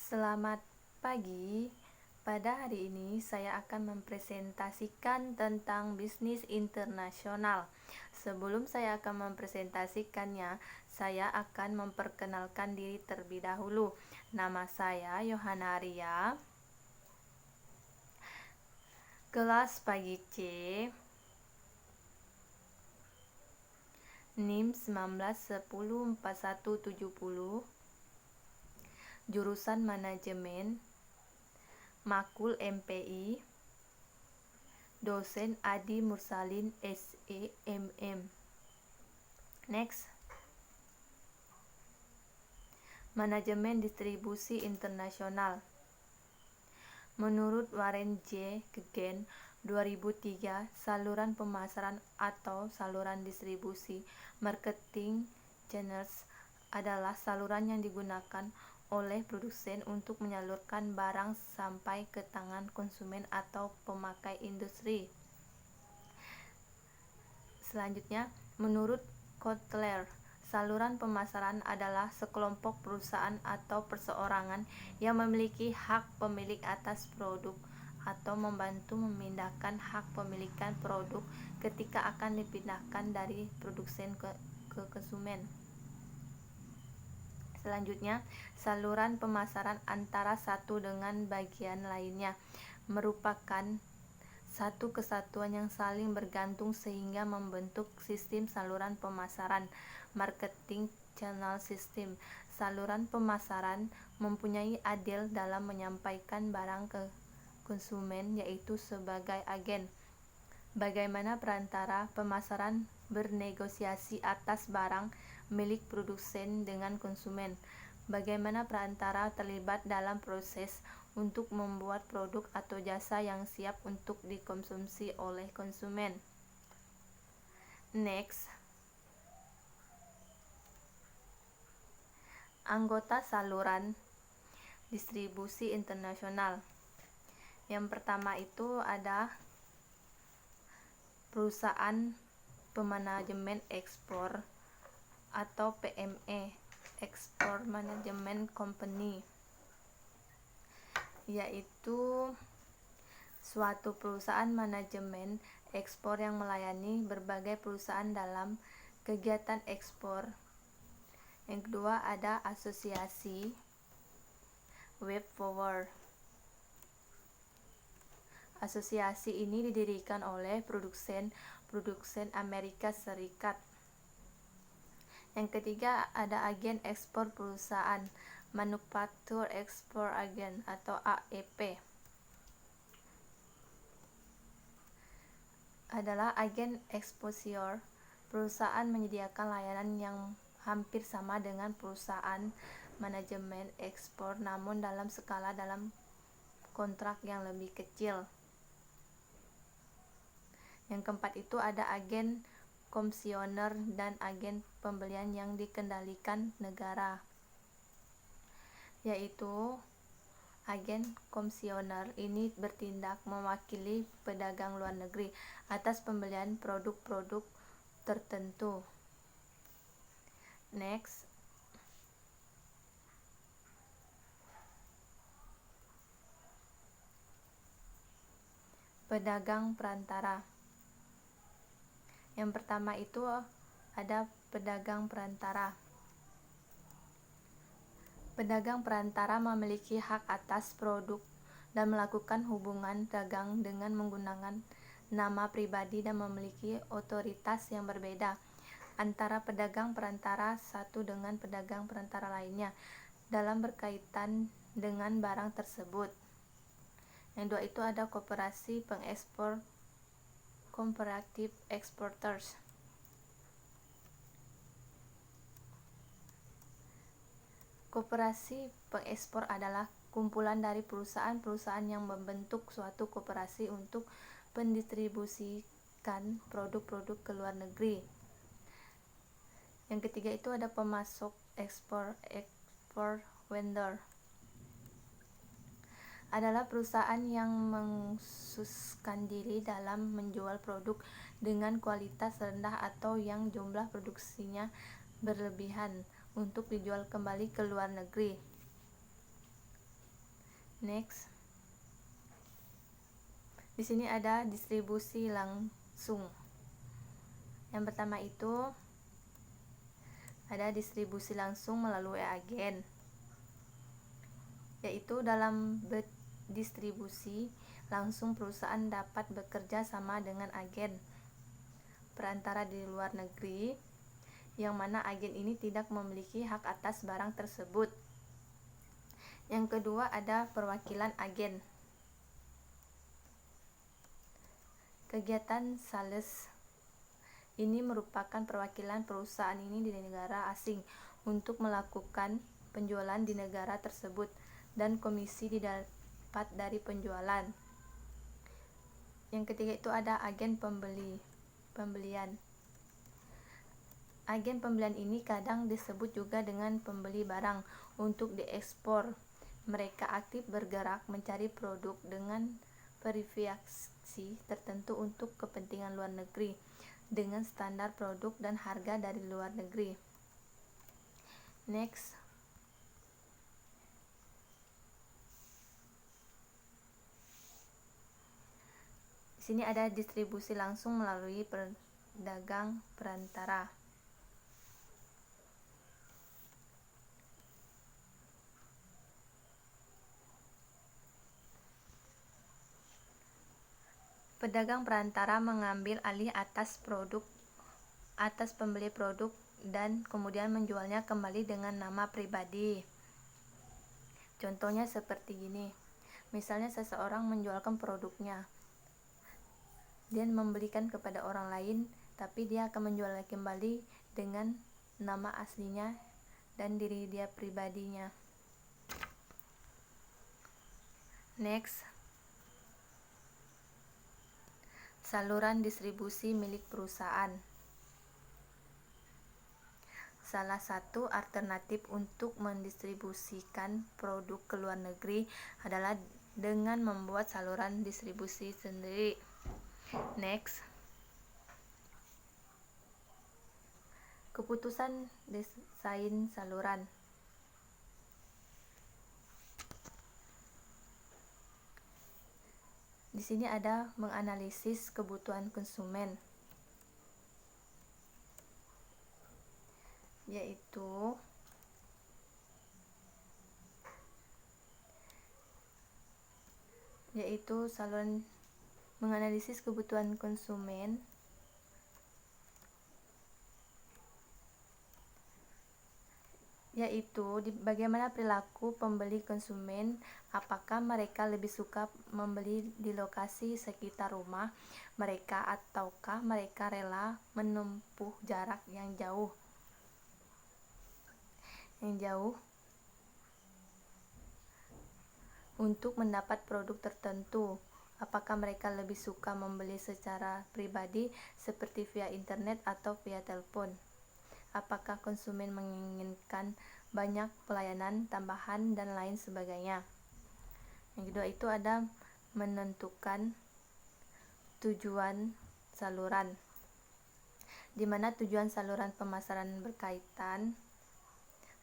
Selamat pagi. Pada hari ini saya akan mempresentasikan tentang bisnis internasional. Sebelum saya akan mempresentasikannya, saya akan memperkenalkan diri terlebih dahulu. Nama saya Yohana Ria. Kelas pagi C. NIM 19104170. Jurusan Manajemen, Makul MPI, dosen Adi Mursalin SEMM. Next. Manajemen distribusi internasional. Menurut Warren J. Gegen 2003, saluran pemasaran atau saluran distribusi marketing channels adalah saluran yang digunakan oleh produsen untuk menyalurkan barang sampai ke tangan konsumen atau pemakai industri. Selanjutnya, menurut Kotler, saluran pemasaran adalah sekelompok perusahaan atau perseorangan yang memiliki hak pemilik atas produk atau membantu memindahkan hak pemilikan produk ketika akan dipindahkan dari produsen ke konsumen. Selanjutnya, saluran pemasaran antara satu dengan bagian lainnya merupakan satu kesatuan yang saling bergantung sehingga membentuk sistem saluran pemasaran, marketing channel system. Saluran pemasaran mempunyai adil dalam menyampaikan barang ke konsumen, yaitu sebagai agen. Bagaimana perantara pemasaran bernegosiasi atas barang milik produsen dengan konsumen. Bagaimana perantara terlibat dalam proses untuk membuat produk atau jasa yang siap untuk dikonsumsi oleh konsumen. Next. Anggota saluran distribusi internasional. Yang pertama itu ada perusahaan pemanajemen ekspor atau PME, Export Management Company, yaitu suatu perusahaan manajemen ekspor yang melayani berbagai perusahaan dalam kegiatan ekspor. Yang kedua ada asosiasi Web Forward. Asosiasi ini didirikan oleh produsen Amerika Serikat. Yang ketiga ada agen ekspor perusahaan, Manufacturer Export Agent atau AEP. Adalah agen exposure. Perusahaan menyediakan layanan yang hampir sama dengan perusahaan manajemen ekspor, namun dalam skala dalam kontrak yang lebih kecil. Yang keempat itu ada agen komisioner dan agen pembelian yang dikendalikan negara, yaitu agen komisioner ini bertindak mewakili pedagang luar negeri atas pembelian produk-produk tertentu. Next. Pedagang perantara. Yang pertama itu ada pedagang perantara. Pedagang perantara memiliki hak atas produk dan melakukan hubungan dagang dengan menggunakan nama pribadi dan memiliki otoritas yang berbeda antara pedagang perantara satu dengan pedagang perantara lainnya dalam berkaitan dengan barang tersebut. Yang dua itu ada koperasi pengekspor, Cooperative Exporters. Koperasi pengekspor adalah kumpulan dari perusahaan-perusahaan yang membentuk suatu koperasi untuk mendistribusikan produk-produk ke luar negeri. Yang ketiga itu ada pemasok ekspor vendor. Adalah perusahaan yang mengkhususkan diri dalam menjual produk dengan kualitas rendah atau yang jumlah produksinya berlebihan untuk dijual kembali ke luar negeri. Next. Di sini ada distribusi langsung. Yang pertama itu ada distribusi langsung melalui agen, yaitu dalam berdistribusi langsung perusahaan dapat bekerja sama dengan agen perantara di luar negeri, yang mana agen ini tidak memiliki hak atas barang tersebut. Yang kedua ada perwakilan agen. Kegiatan sales ini merupakan perwakilan perusahaan ini di negara asing untuk melakukan penjualan di negara tersebut, dan komisi didapat dari penjualan. Yang ketiga itu ada agen pembelian. Agen pembelian ini kadang disebut juga dengan pembeli barang untuk diekspor. Mereka aktif bergerak mencari produk dengan verifikasi tertentu untuk kepentingan luar negeri dengan standar produk dan harga dari luar negeri. Next. Di sini ada distribusi langsung melalui pedagang perantara. Pedagang perantara mengambil alih atas pembeli produk dan kemudian menjualnya kembali dengan nama pribadi. Contohnya seperti gini. Misalnya seseorang menjualkan produknya dan membelikan kepada orang lain, tapi dia akan menjualnya kembali dengan nama aslinya dan diri dia pribadinya. Next. Saluran distribusi milik perusahaan. Salah satu alternatif untuk mendistribusikan produk ke luar negeri adalah dengan membuat saluran distribusi sendiri. Next. Keputusan desain saluran. Di sini ada menganalisis kebutuhan konsumen, yaitu saluran menganalisis kebutuhan konsumen yaitu bagaimana perilaku pembeli konsumen, apakah mereka lebih suka membeli di lokasi sekitar rumah mereka ataukah mereka rela menempuh jarak yang jauh untuk mendapat produk tertentu. Apakah mereka lebih suka membeli secara pribadi seperti via internet atau via telepon? Apakah konsumen menginginkan banyak pelayanan tambahan dan lain sebagainya. Yang kedua itu ada menentukan tujuan saluran, di mana tujuan saluran pemasaran berkaitan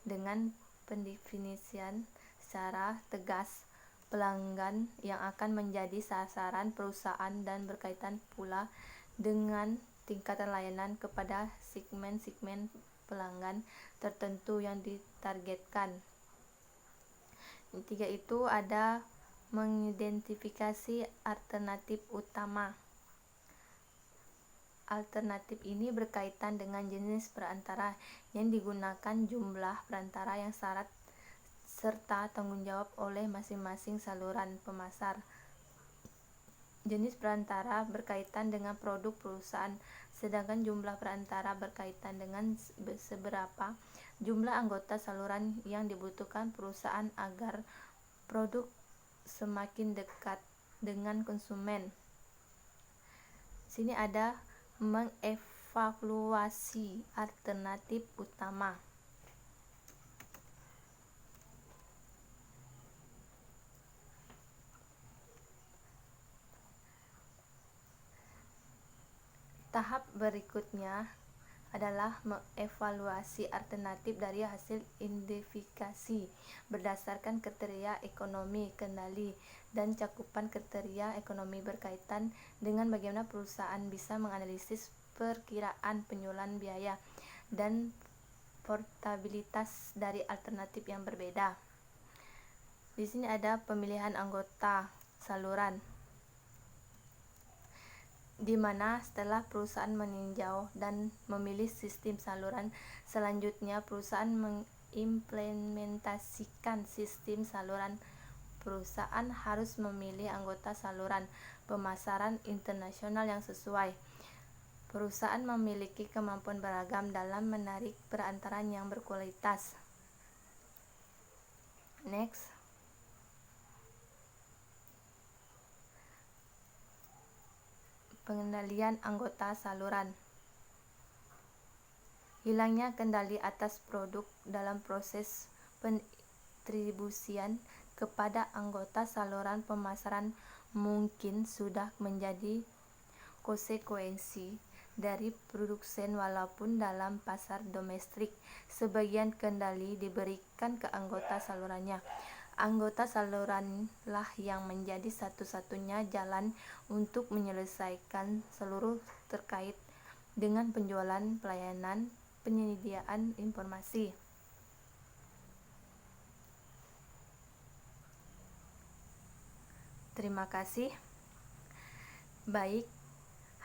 dengan pendefinisian secara tegas pelanggan yang akan menjadi sasaran perusahaan dan berkaitan pula dengan tingkatan layanan kepada segmen-segmen pelanggan tertentu yang ditargetkan. Yang ketiga itu ada mengidentifikasi alternatif utama. Alternatif ini berkaitan dengan jenis perantara yang digunakan, jumlah perantara yang syarat, serta tanggung jawab oleh masing-masing saluran pemasar. Jenis perantara berkaitan dengan produk perusahaan, sedangkan jumlah perantara berkaitan dengan seberapa jumlah anggota saluran yang dibutuhkan perusahaan agar produk semakin dekat dengan konsumen. Sini ada mengevaluasi alternatif utama. Tahap berikutnya adalah mengevaluasi alternatif dari hasil identifikasi berdasarkan kriteria ekonomi kendali dan cakupan kriteria ekonomi berkaitan dengan bagaimana perusahaan bisa menganalisis perkiraan penyusunan biaya dan portabilitas dari alternatif yang berbeda. Di sini ada pemilihan anggota saluran, di mana setelah perusahaan meninjau dan memilih sistem saluran, selanjutnya perusahaan mengimplementasikan sistem saluran. Perusahaan harus memilih anggota saluran pemasaran internasional yang sesuai. Perusahaan memiliki kemampuan beragam dalam menarik perantaraan yang berkualitas. Next. Pengendalian anggota saluran. Hilangnya kendali atas produk dalam proses pendistribusian kepada anggota saluran pemasaran mungkin sudah menjadi konsekuensi dari produsen. Walaupun dalam pasar domestik sebagian kendali diberikan ke anggota salurannya, anggota saluranlah yang menjadi satu-satunya jalan untuk menyelesaikan seluruh terkait dengan penjualan, pelayanan, penyediaan informasi. Terima kasih. Baik,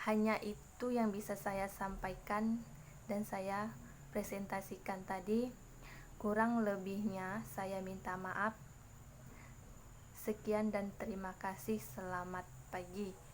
hanya itu yang bisa saya sampaikan dan saya presentasikan tadi. Kurang lebihnya saya minta maaf. Sekian dan terima kasih. Selamat pagi.